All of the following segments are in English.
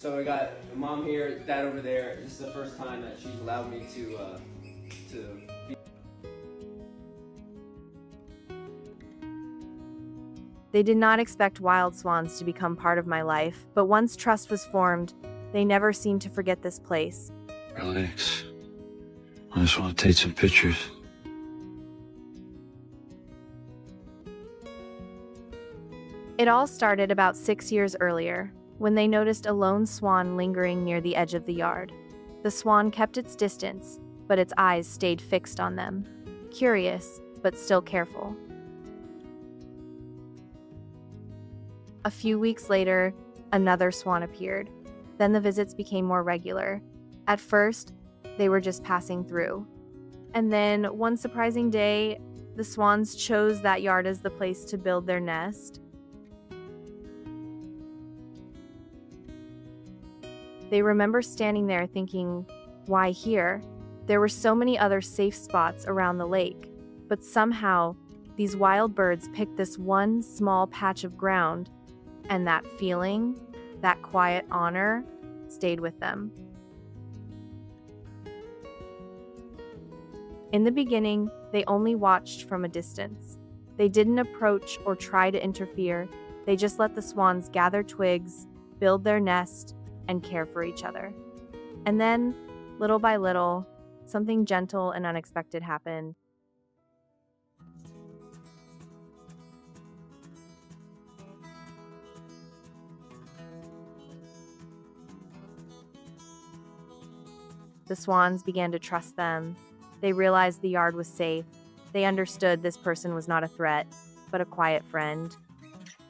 So I got mom here, dad over there. This is the first time that she's allowed me to be. They did not expect wild swans to become part of my life, but once trust was formed, they never seemed to forget this place. Relax. I just want to take some pictures. It all started about 6 years earlier, when they noticed a lone swan lingering near the edge of the yard. The swan kept its distance, but its eyes stayed fixed on them, curious, but still careful. A few weeks later, another swan appeared. Then the visits became more regular. At first, they were just passing through. And then, one surprising day, the swans chose that yard as the place to build their nest. They remember standing there thinking, why here? There were so many other safe spots around the lake, but somehow, these wild birds picked this one small patch of ground, and that feeling, that quiet honor, stayed with them. In the beginning, they only watched from a distance. They didn't approach or try to interfere. They just let the swans gather twigs, build their nest, and care for each other. And then, little by little, something gentle and unexpected happened. The swans began to trust them. They realized the yard was safe. They understood this person was not a threat, but a quiet friend.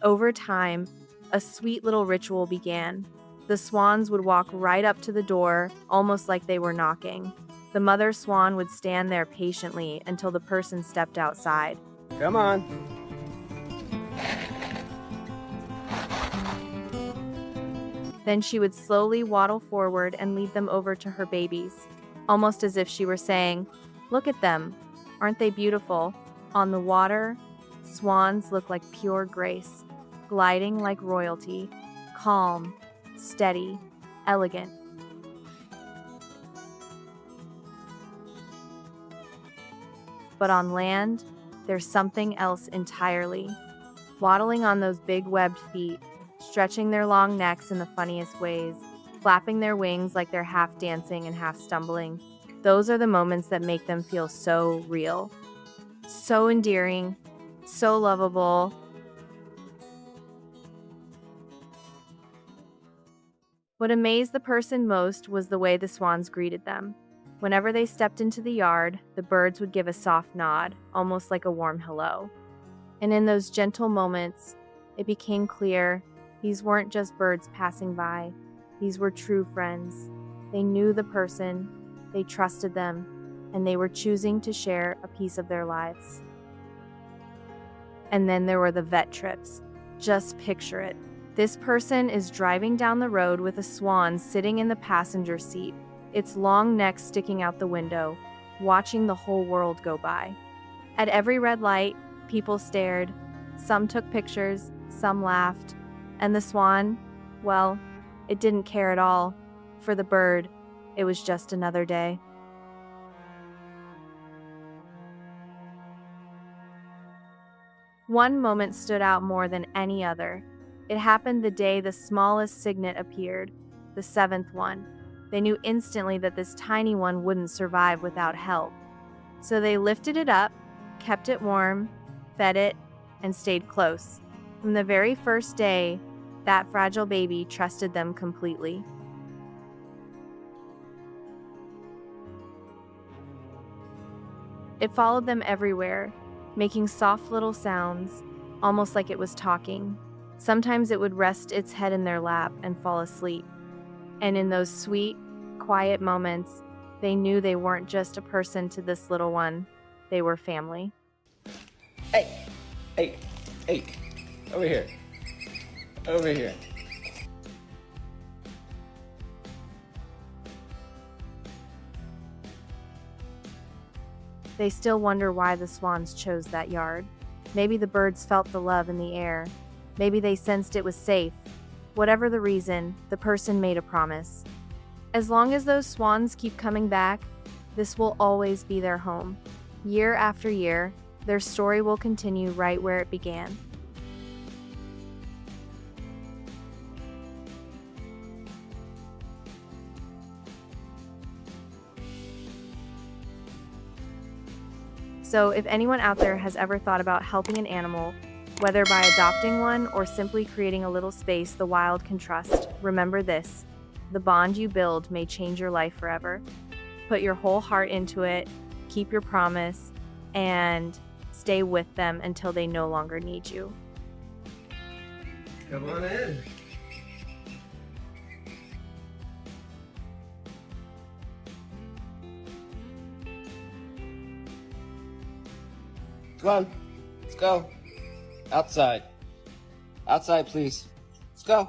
Over time, a sweet little ritual began. The swans would walk right up to the door, almost like they were knocking. The mother swan would stand there patiently until the person stepped outside. Come on. Then she would slowly waddle forward and lead them over to her babies, almost as if she were saying, "Look at them. Aren't they beautiful?" On the water, swans look like pure grace, gliding like royalty, calm, steady, elegant. But on land, there's something else entirely. Waddling on those big webbed feet, stretching their long necks in the funniest ways, flapping their wings like they're half dancing and half stumbling. Those are the moments that make them feel so real, so endearing, so lovable. What amazed the person most was the way the swans greeted them. Whenever they stepped into the yard, the birds would give a soft nod, almost like a warm hello. And in those gentle moments, it became clear these weren't just birds passing by. These were true friends. They knew the person, they trusted them, and they were choosing to share a piece of their lives. And then there were the vet trips. Just picture it. This person is driving down the road with a swan sitting in the passenger seat, its long neck sticking out the window, watching the whole world go by. At every red light, people stared. Some took pictures, some laughed. And the swan, well, it didn't care at all. For the bird, it was just another day. One moment stood out more than any other. It happened the day the smallest cygnet appeared, the seventh one. They knew instantly that this tiny one wouldn't survive without help. So they lifted it up, kept it warm, fed it, and stayed close. From the very first day, that fragile baby trusted them completely. It followed them everywhere, making soft little sounds, almost like it was talking. Sometimes it would rest its head in their lap and fall asleep. And in those sweet, quiet moments, they knew they weren't just a person to this little one. They were family. Hey, over here. Over here. They still wonder why the swans chose that yard. Maybe the birds felt the love in the air. Maybe they sensed it was safe. Whatever the reason, the person made a promise. As long as those swans keep coming back, this will always be their home. Year after year, their story will continue right where it began. So if anyone out there has ever thought about helping an animal, whether by adopting one or simply creating a little space the wild can trust, remember this: the bond you build may change your life forever. Put your whole heart into it, keep your promise, and stay with them until they no longer need you. Come on in. Come on, let's go. Outside. Outside, please. Let's go.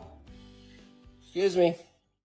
Excuse me.